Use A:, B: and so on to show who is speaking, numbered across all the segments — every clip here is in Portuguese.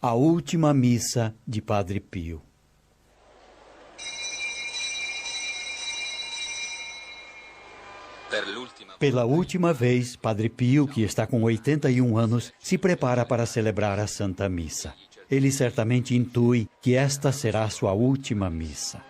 A: A última missa de Padre Pio. Pela última vez, Padre Pio, que está com 81 anos, se prepara para celebrar a Santa Missa. Ele certamente intui que esta será sua última missa.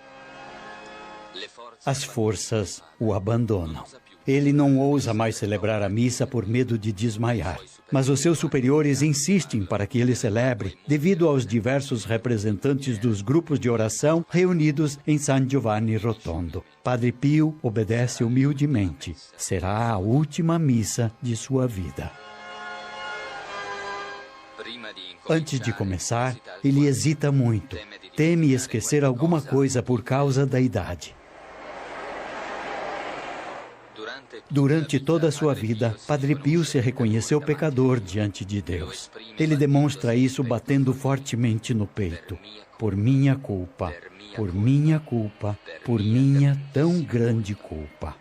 A: As forças o abandonam. Ele não ousa mais celebrar a missa por medo de desmaiar. Mas os seus superiores insistem para que ele celebre, devido aos diversos representantes dos grupos de oração reunidos em San Giovanni Rotondo. Padre Pio obedece humildemente. Será a última missa de sua vida. Antes de começar, ele hesita muito. Teme esquecer alguma coisa por causa da idade. Durante toda a sua vida, Padre Pio se reconheceu pecador diante de Deus. Ele demonstra isso batendo fortemente no peito. Por minha culpa, por minha culpa, por minha tão grande culpa.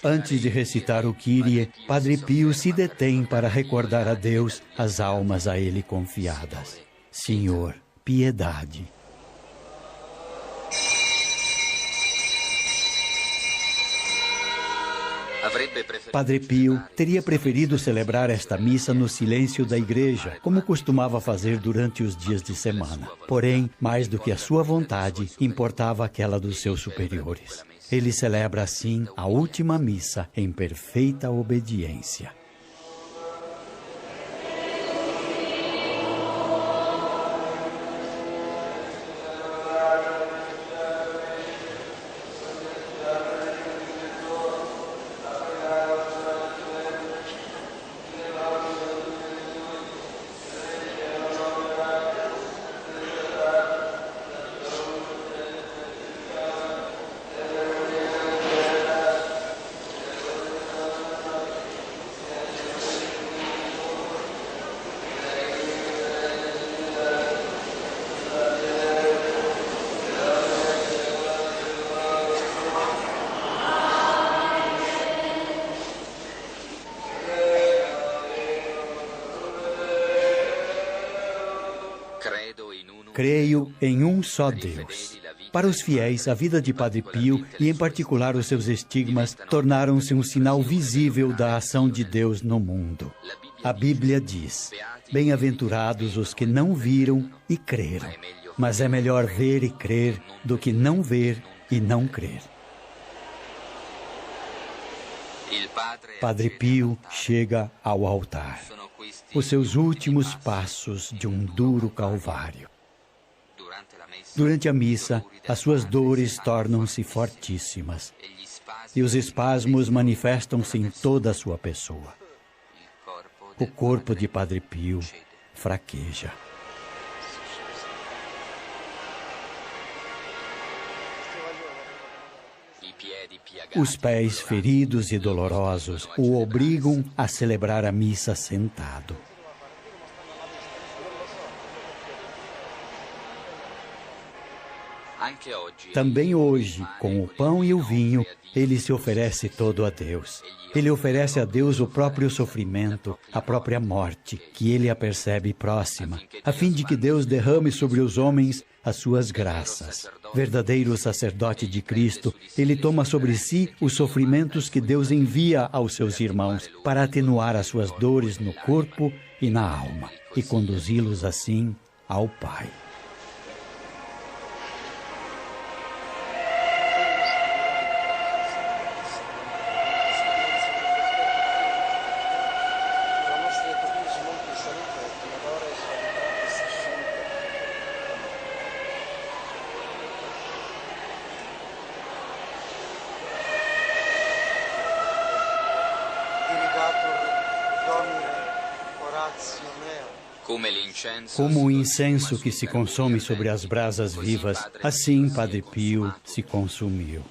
A: Antes de recitar o Kyrie, Padre Pio se detém para recordar a Deus as almas a ele confiadas. Senhor, piedade. Padre Pio teria preferido celebrar esta missa no silêncio da igreja, como costumava fazer durante os dias de semana. Porém, mais do que a sua vontade, importava aquela dos seus superiores. Ele celebra assim a última missa em perfeita obediência. Creio em um só Deus. Para os fiéis, a vida de Padre Pio, e em particular os seus estigmas, tornaram-se um sinal visível da ação de Deus no mundo. A Bíblia diz: bem-aventurados os que não viram e creram. Mas é melhor ver e crer do que não ver e não crer. Padre Pio chega ao altar. Os seus últimos passos de um duro calvário. Durante a missa, as suas dores tornam-se fortíssimas e os espasmos manifestam-se em toda a sua pessoa. O corpo de Padre Pio fraqueja. Os pés feridos e dolorosos o obrigam a celebrar a missa sentado. Também hoje, com o pão e o vinho, ele se oferece todo a Deus. Ele oferece a Deus o próprio sofrimento, a própria morte, que ele apercebe próxima, a fim de que Deus derrame sobre os homens as suas graças. Verdadeiro sacerdote de Cristo, ele toma sobre si os sofrimentos que Deus envia aos seus irmãos para atenuar as suas dores no corpo e na alma e conduzi-los assim ao Pai. Como o incenso que se consome sobre as brasas vivas, assim Padre Pio se consumiu.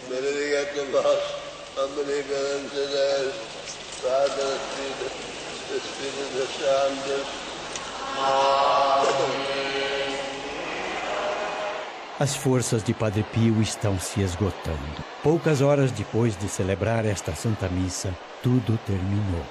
B: Benedicat vos, omnipotens Deus, Pater et Filius, Espírito Santo. Amém.
A: As forças de Padre Pio estão se esgotando. Poucas horas depois de celebrar esta Santa Missa, tudo terminou.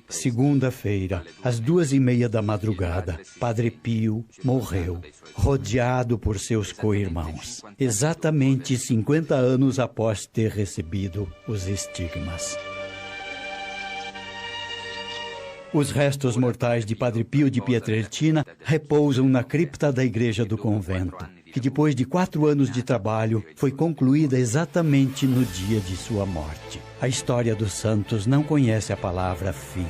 A: Segunda-feira, às 2:30 da madrugada, Padre Pio morreu, rodeado por seus co-irmãos, exatamente 50 anos após ter recebido os estigmas. Os restos mortais de Padre Pio de Pietrelcina repousam na cripta da igreja do convento, que depois de 4 anos de trabalho foi concluída exatamente no dia de sua morte. A história dos santos não conhece a palavra fim.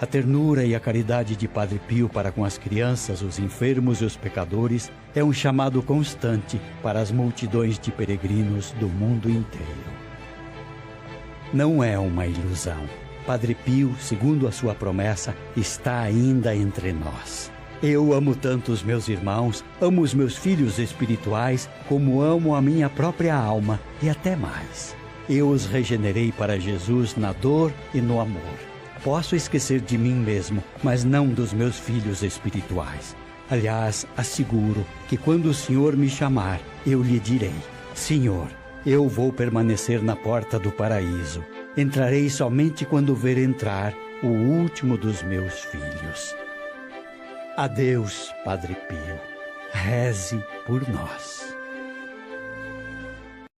A: A ternura e a caridade de Padre Pio para com as crianças, os enfermos e os pecadores é um chamado constante para as multidões de peregrinos do mundo inteiro. Não é uma ilusão. Padre Pio, segundo a sua promessa, está ainda entre nós. Eu amo tanto os meus irmãos, amo os meus filhos espirituais, como amo a minha própria alma e até mais. Eu os regenerei para Jesus na dor e no amor. Posso esquecer de mim mesmo, mas não dos meus filhos espirituais. Aliás, asseguro que quando o Senhor me chamar, eu lhe direi: Senhor, eu vou permanecer na porta do paraíso. Entrarei somente quando ver entrar o último dos meus filhos. Adeus, Padre Pio. Reze por nós.